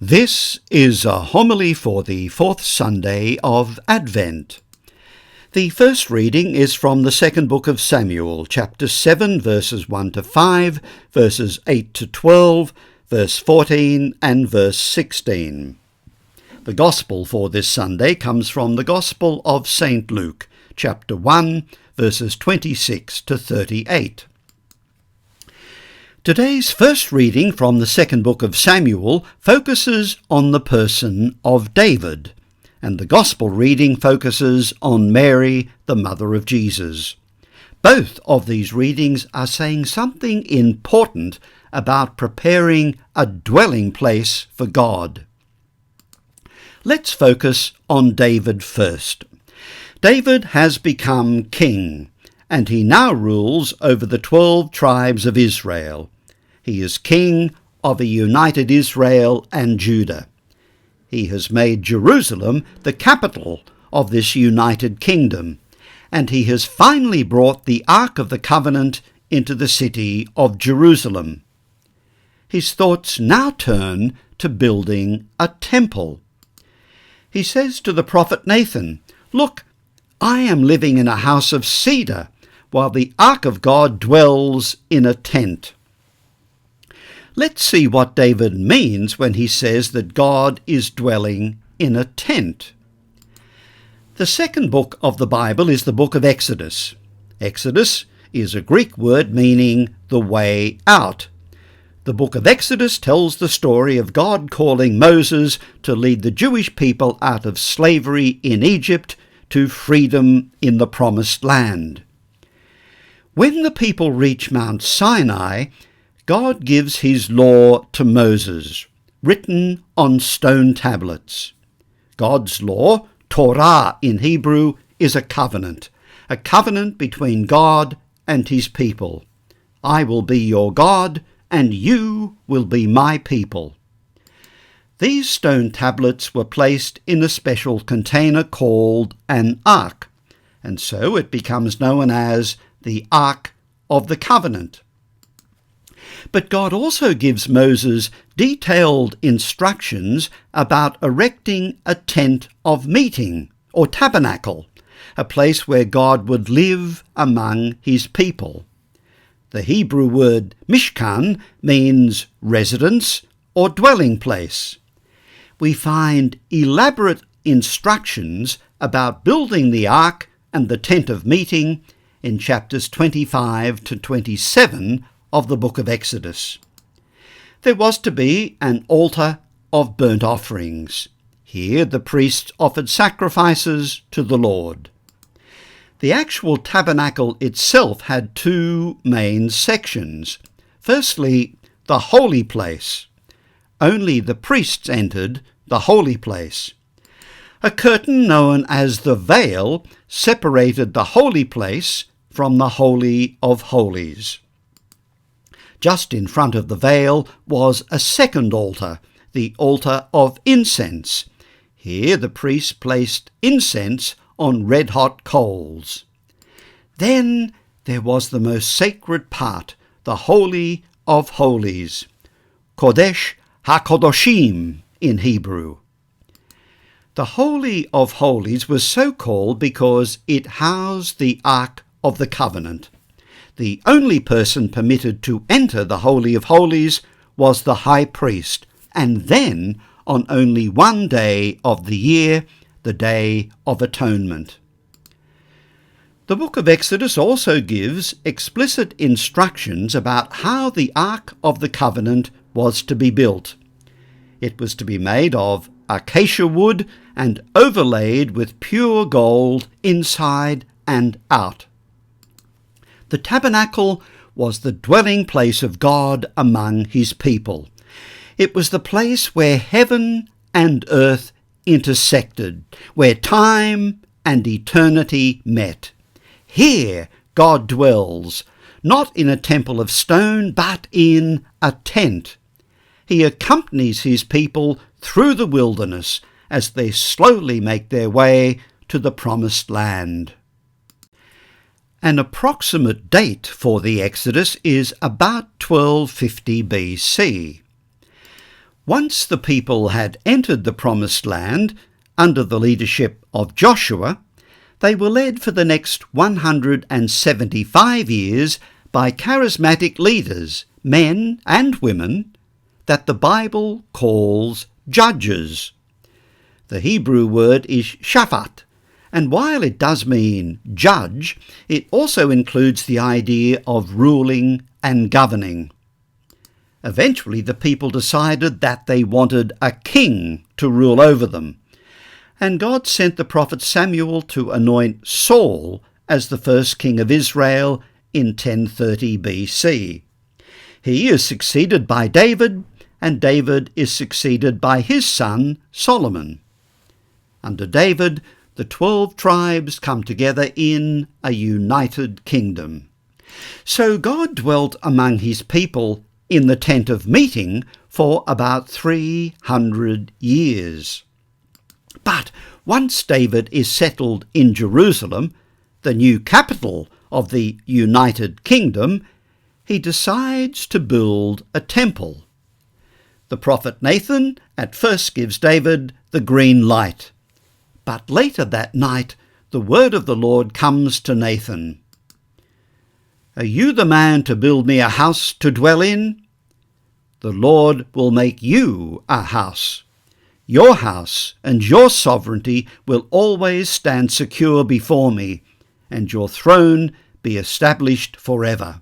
This is a homily for the fourth Sunday of Advent. The first reading is from the second book of Samuel, chapter 7, verses 1 to 5, verses 8 to 12, verse 14 and verse 16. The Gospel for this Sunday comes from the Gospel of St. Luke, chapter 1, verses 26 to 38. Today's first reading from the second book of Samuel focuses on the person of David, and the Gospel reading focuses on Mary, the mother of Jesus. Both of these readings are saying something important about preparing a dwelling place for God. Let's focus on David first. David has become king, and he now rules over the 12 tribes of Israel. He is king of a united Israel and Judah. He has made Jerusalem the capital of this united kingdom, and he has finally brought the Ark of the Covenant into the city of Jerusalem. His thoughts now turn to building a temple. He says to the prophet Nathan, "Look, I am living in a house of cedar, while the Ark of God dwells in a tent." Let's see what David means when he says that God is dwelling in a tent. The second book of the Bible is the book of Exodus. Exodus is a Greek word meaning the way out. The book of Exodus tells the story of God calling Moses to lead the Jewish people out of slavery in Egypt to freedom in the Promised Land. When the people reach Mount Sinai, God gives his law to Moses, written on stone tablets. God's law, Torah in Hebrew, is a covenant between God and his people. I will be your God, and you will be my people. These stone tablets were placed in a special container called an ark, and so it becomes known as the Ark of the Covenant. But God also gives Moses detailed instructions about erecting a tent of meeting, or tabernacle, a place where God would live among his people. The Hebrew word mishkan means residence or dwelling place. We find elaborate instructions about building the ark and the tent of meeting in chapters 25 to 27 of the book of Exodus. There was to be an altar of burnt offerings. Here the priests offered sacrifices to the Lord. The actual tabernacle itself had two main sections. Firstly, the holy place. Only the priests entered the holy place. A curtain known as the veil separated the holy place from the Holy of Holies. Just in front of the veil was a second altar, the altar of incense. Here the priests placed incense on red-hot coals. Then there was the most sacred part, the Holy of Holies, Kodesh HaKodoshim in Hebrew. The Holy of Holies was so called because it housed the Ark of the Covenant. The only person permitted to enter the Holy of Holies was the high priest, and then on only one day of the year, the Day of Atonement. The book of Exodus also gives explicit instructions about how the Ark of the Covenant was to be built. It was to be made of acacia wood and overlaid with pure gold inside and out. The tabernacle was the dwelling place of God among his people. It was the place where heaven and earth intersected, where time and eternity met. Here God dwells, not in a temple of stone, but in a tent. He accompanies his people through the wilderness as they slowly make their way to the Promised Land. An approximate date for the Exodus is about 1250 BC. Once the people had entered the Promised Land under the leadership of Joshua, they were led for the next 175 years by charismatic leaders, men and women, that the Bible calls judges. The Hebrew word is shaphat, and while it does mean judge, it also includes the idea of ruling and governing. Eventually, the people decided that they wanted a king to rule over them, and God sent the prophet Samuel to anoint Saul as the first king of Israel in 1030 BC. He is succeeded by David, and David is succeeded by his son Solomon. Under David, the 12 tribes come together in a united kingdom. So God dwelt among his people in the tent of meeting for about 300 years. But once David is settled in Jerusalem, the new capital of the United Kingdom, he decides to build a temple. The prophet Nathan at first gives David the green light, but later that night the word of the Lord comes to Nathan. "Are you the man to build me a house to dwell in? The Lord will make you a house. Your house and your sovereignty will always stand secure before me, and your throne be established forever."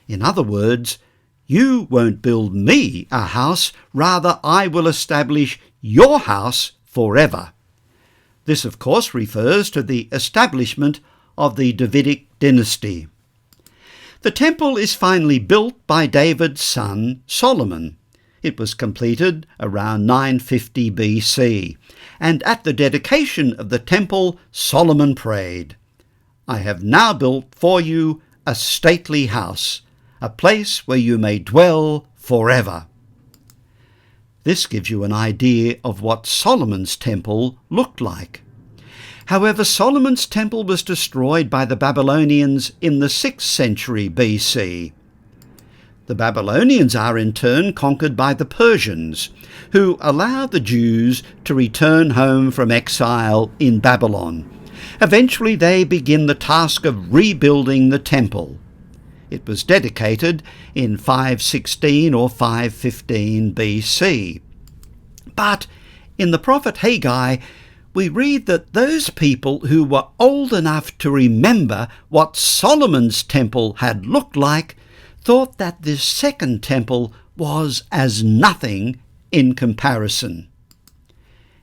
In other words, you won't build me a house, rather I will establish your house forever. This, of course, refers to the establishment of the Davidic dynasty. The temple is finally built by David's son Solomon. It was completed around 950 BC, and at the dedication of the temple, Solomon prayed, "I have now built for you a stately house, a place where you may dwell forever." This gives you an idea of what Solomon's temple looked like. However, Solomon's temple was destroyed by the Babylonians in the 6th century BC. The Babylonians are in turn conquered by the Persians, who allowed the Jews to return home from exile in Babylon. Eventually they begin the task of rebuilding the temple. It was dedicated in 516 or 515 BC. But in the prophet Haggai, we read that those people who were old enough to remember what Solomon's temple had looked like thought that this second temple was as nothing in comparison.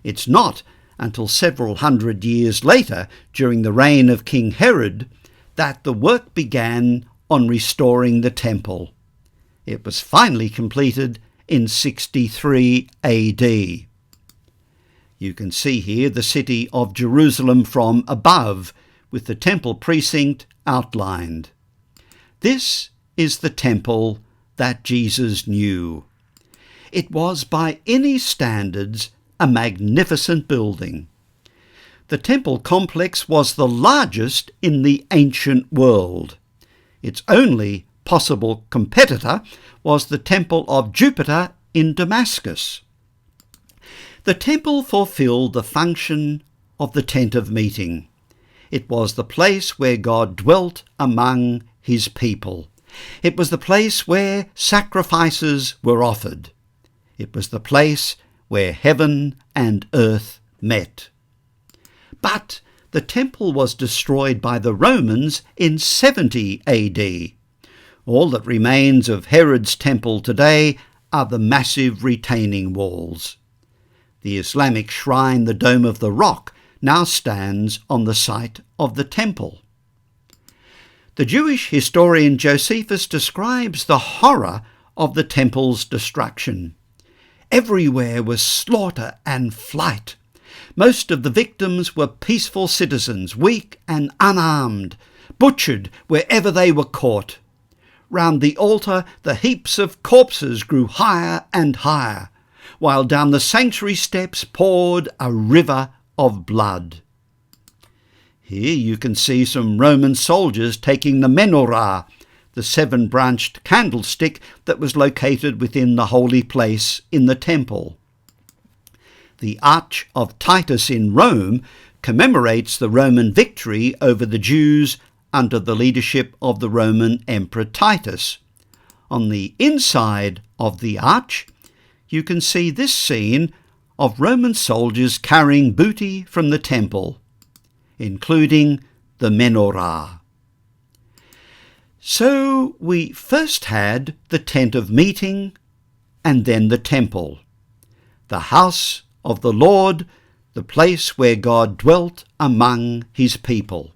It's not until several hundred years later, during the reign of King Herod, that the work began on restoring the temple. It was finally completed in 63 AD. You can see here the city of Jerusalem from above, with the temple precinct outlined. This is the temple that Jesus knew. It was by any standards a magnificent building. The temple complex was the largest in the ancient world. Its only possible competitor was the Temple of Jupiter in Damascus. The temple fulfilled the function of the tent of meeting. It was the place where God dwelt among his people. It was the place where sacrifices were offered. It was the place where heaven and earth met. But the temple was destroyed by the Romans in 70 AD. All that remains of Herod's temple today are the massive retaining walls. The Islamic shrine, the Dome of the Rock, now stands on the site of the temple. The Jewish historian Josephus describes the horror of the temple's destruction. Everywhere was slaughter and flight. Most of the victims were peaceful citizens, weak and unarmed, butchered wherever they were caught. Round the altar the heaps of corpses grew higher and higher, while down the sanctuary steps poured a river of blood. Here you can see some Roman soldiers taking the menorah, the 7-branched candlestick that was located within the holy place in the temple. The Arch of Titus in Rome commemorates the Roman victory over the Jews under the leadership of the Roman Emperor Titus. On the inside of the arch, you can see this scene of Roman soldiers carrying booty from the temple, including the menorah. So we first had the tent of meeting and then the temple, the house of the Lord, the place where God dwelt among his people.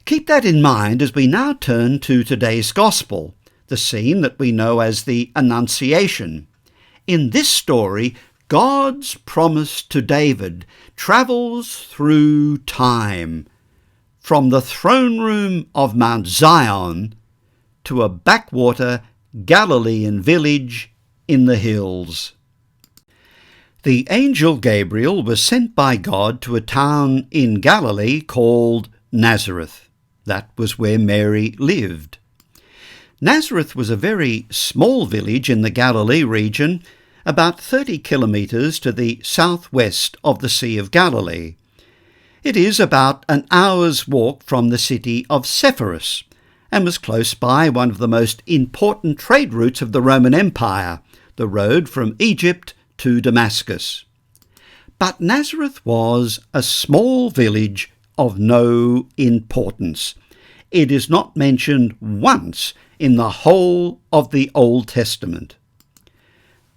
Keep that in mind as we now turn to today's Gospel, the scene that we know as the Annunciation. In this story, God's promise to David travels through time, from the throne room of Mount Zion to a backwater Galilean village in the hills. The angel Gabriel was sent by God to a town in Galilee called Nazareth. That was where Mary lived. Nazareth was a very small village in the Galilee region, about 30 kilometres to the southwest of the Sea of Galilee. It is about an hour's walk from the city of Sepphoris, and was close by one of the most important trade routes of the Roman Empire, the road from Egypt to Damascus. But Nazareth was a small village of no importance. It is not mentioned once in the whole of the Old Testament.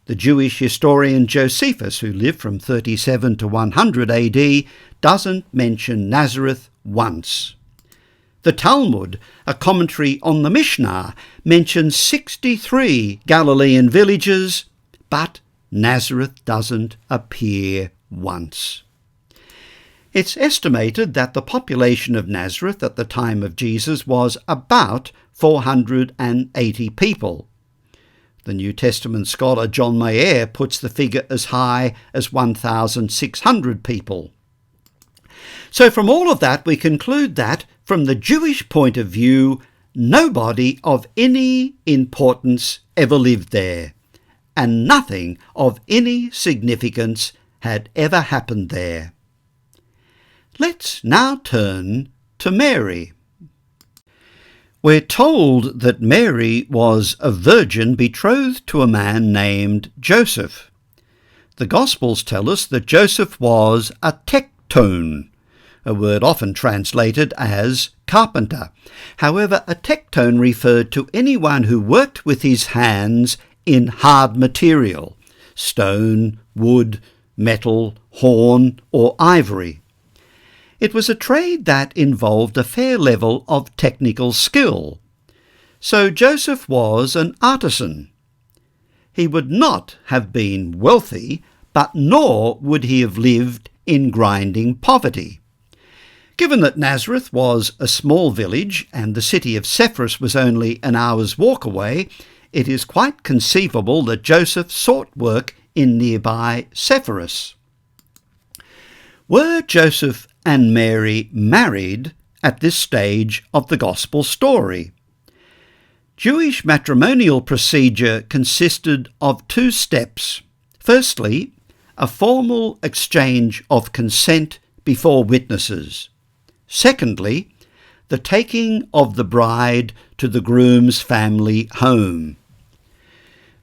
The Jewish historian Josephus, who lived from 37 to 100 AD, doesn't mention Nazareth once. The Talmud, a commentary on the Mishnah, mentions 63 Galilean villages, but Nazareth doesn't appear once. It's estimated that the population of Nazareth at the time of Jesus was about 480 people. The New Testament scholar John Mayer puts the figure as high as 1,600 people. So from all of that, we conclude that, from the Jewish point of view, nobody of any importance ever lived there, and nothing of any significance had ever happened there. Let's now turn to Mary. We're told that Mary was a virgin betrothed to a man named Joseph. The Gospels tell us that Joseph was a tekton, a word often translated as carpenter. However, a tekton referred to anyone who worked with his hands in hard material, stone, wood, metal, horn, or ivory. It was a trade that involved a fair level of technical skill. So Joseph was an artisan. He would not have been wealthy, but nor would he have lived in grinding poverty. Given that Nazareth was a small village and the city of Sepphoris was only an hour's walk away, it is quite conceivable that Joseph sought work in nearby Sepphoris. Were Joseph and Mary married at this stage of the Gospel story? Jewish matrimonial procedure consisted of 2 steps. Firstly, a formal exchange of consent before witnesses. Secondly, the taking of the bride to the groom's family home.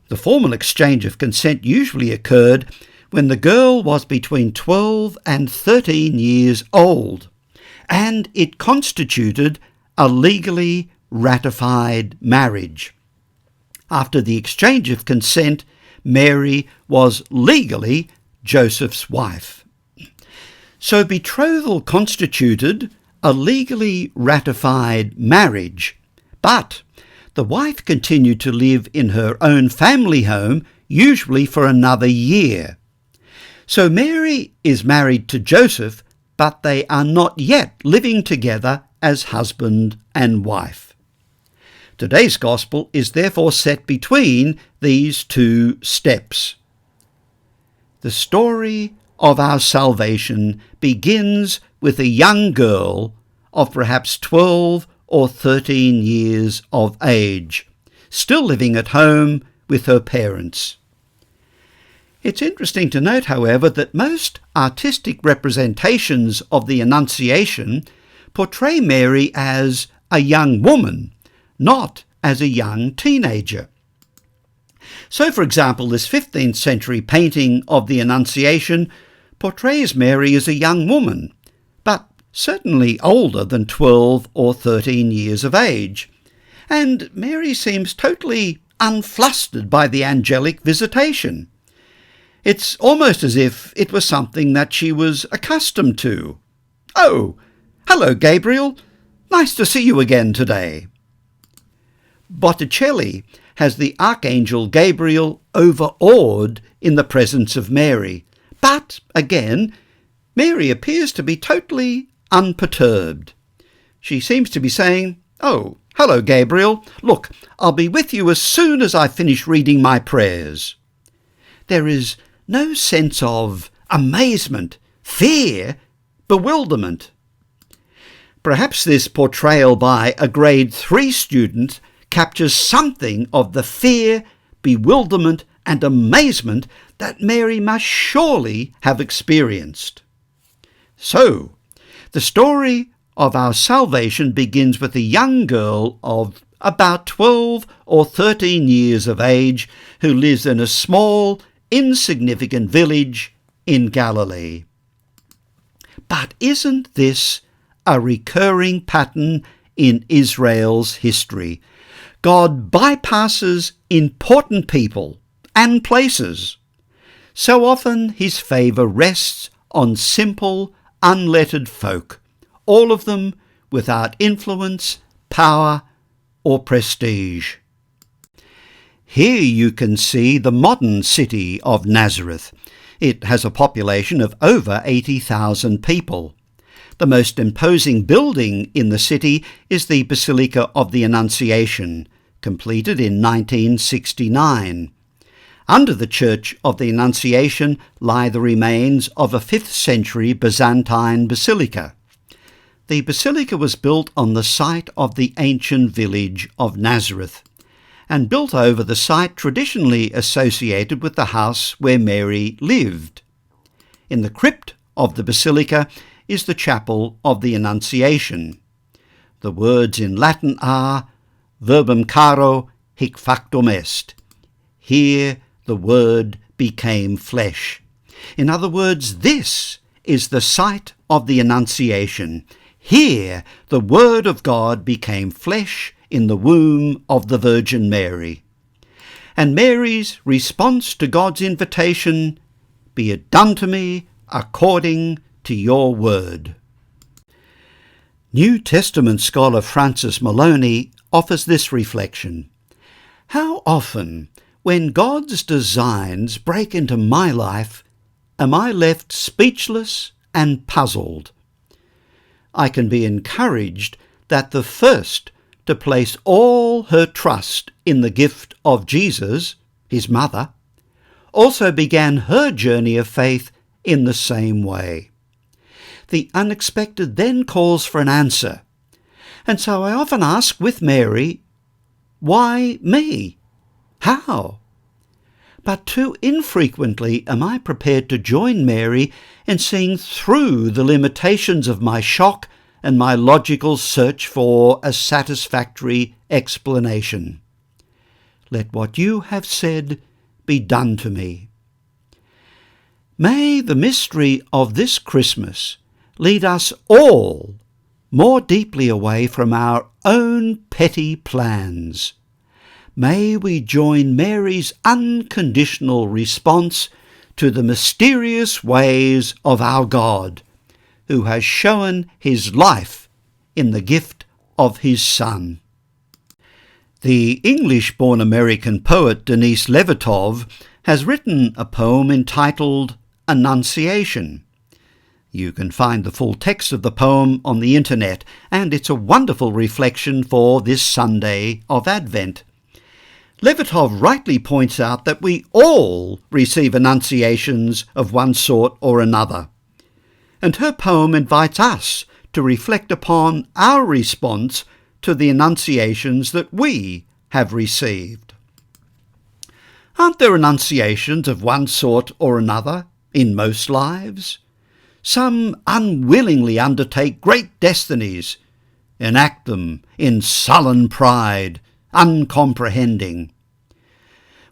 The formal exchange of consent usually occurred when the girl was between 12 and 13 years old, and it constituted a legally ratified marriage. After the exchange of consent, Mary was legally Joseph's wife. So betrothal constituted a legally ratified marriage, but the wife continued to live in her own family home, usually for another year. So Mary is married to Joseph, but they are not yet living together as husband and wife. Today's Gospel is therefore set between these 2 steps. The story of our salvation begins with a young girl of perhaps 12 or 13 years of age, still living at home with her parents. It's interesting to note, however, that most artistic representations of the Annunciation portray Mary as a young woman, not as a young teenager. So, for example, this 15th century painting of the Annunciation portrays Mary as a young woman, but certainly older than 12 or 13 years of age. And Mary seems totally unflustered by the angelic visitation. It's almost as if it was something that she was accustomed to. "Oh, hello, Gabriel. Nice to see you again today." Botticelli has the Archangel Gabriel overawed in the presence of Mary. But, again, Mary appears to be totally unperturbed. She seems to be saying, "Oh, hello, Gabriel. Look, I'll be with you as soon as I finish reading my prayers." There is no sense of amazement, fear, bewilderment. Perhaps this portrayal by a grade 3 student captures something of the fear, bewilderment, and amazement that Mary must surely have experienced. So, the story of our salvation begins with a young girl of about 12 or 13 years of age who lives in a small, insignificant village in Galilee. But isn't this a recurring pattern in Israel's history? God bypasses important people and places. So often his favour rests on simple, unlettered folk, all of them without influence, power, or prestige. Here you can see the modern city of Nazareth. It has a population of over 80,000 people. The most imposing building in the city is the Basilica of the Annunciation, completed in 1969. Under the Church of the Annunciation lie the remains of a 5th century Byzantine basilica. The basilica was built on the site of the ancient village of Nazareth, and built over the site traditionally associated with the house where Mary lived. In the crypt of the basilica is the chapel of the Annunciation. The words in Latin are verbum caro hic factum est. Here the Word became flesh. In other words, this is the site of the Annunciation. Here the Word of God became flesh in the womb of the Virgin Mary. And Mary's response to God's invitation, "Be it done to me according to your word." New Testament scholar Francis Maloney offers this reflection: how often, when God's designs break into my life, am I left speechless and puzzled? I can be encouraged that the first to place all her trust in the gift of Jesus, his mother, also began her journey of faith in the same way. The unexpected then calls for an answer, and so I often ask with Mary, why me? How? But too infrequently am I prepared to join Mary in seeing through the limitations of my shock and my logical search for a satisfactory explanation. Let what you have said be done to me. May the mystery of this Christmas lead us all more deeply away from our own petty plans. May we join Mary's unconditional response to the mysterious ways of our God, who has shown his life in the gift of his Son. The English-born American poet Denise Levertov has written a poem entitled Annunciation. You can find the full text of the poem on the internet, and it's a wonderful reflection for this Sunday of Advent. Levertov rightly points out that we all receive annunciations of one sort or another, and her poem invites us to reflect upon our response to the annunciations that we have received. Aren't there annunciations of one sort or another in most lives? Some unwillingly undertake great destinies, enact them in sullen pride, uncomprehending.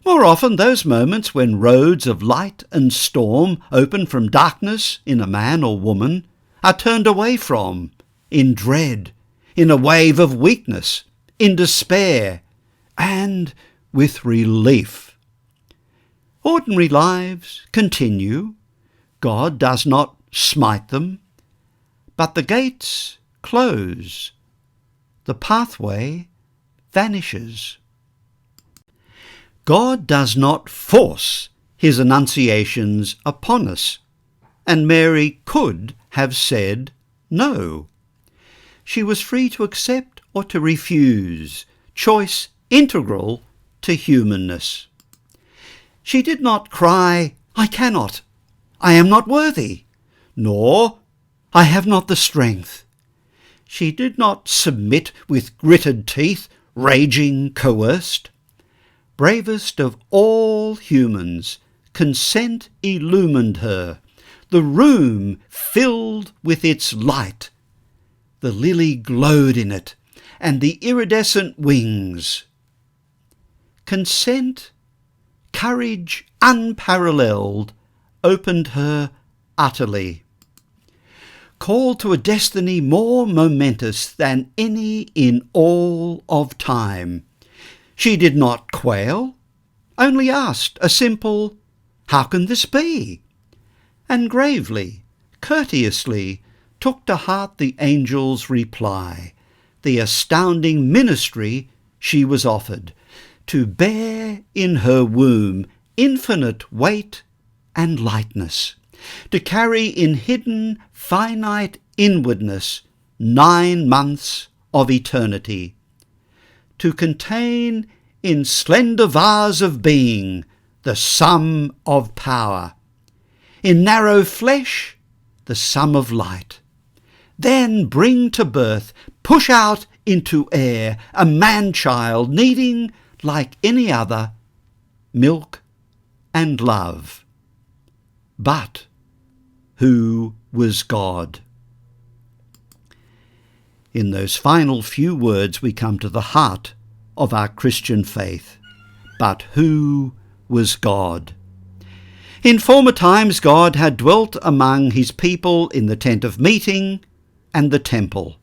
More often those moments when roads of light and storm open from darkness in a man or woman are turned away from, in dread, in a wave of weakness, in despair, and with relief. Ordinary lives continue. God does not smite them, but the gates close. The pathway vanishes. God does not force his annunciations upon us, and Mary could have said no. She was free to accept or to refuse, choice integral to humanness. She did not cry, "I cannot, I am not worthy," nor "I have not the strength." She did not submit with gritted teeth, raging coerced. Bravest of all humans, consent illumined her, the room filled with its light. The lily glowed in it, and the iridescent wings. Consent, courage unparalleled, opened her utterly. Called to a destiny more momentous than any in all of time. She did not quail, only asked a simple, "How can this be?" and gravely, courteously, took to heart the angel's reply, the astounding ministry she was offered, to bear in her womb infinite weight and lightness, to carry in hidden finite inwardness 9 months of eternity, to contain in slender vase of being the sum of power, in narrow flesh the sum of light, then bring to birth, push out into air, a man-child needing, like any other, milk and love. But who was God? In those final few words we come to the heart of our Christian faith. But who was God? In former times God had dwelt among his people in the tent of meeting and the temple.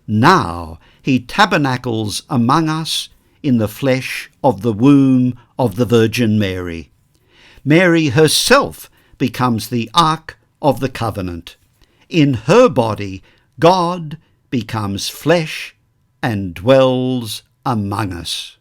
Now he tabernacles among us in the flesh of the womb of the Virgin Mary. Mary herself becomes the Ark of the Covenant. In her body, God becomes flesh and dwells among us.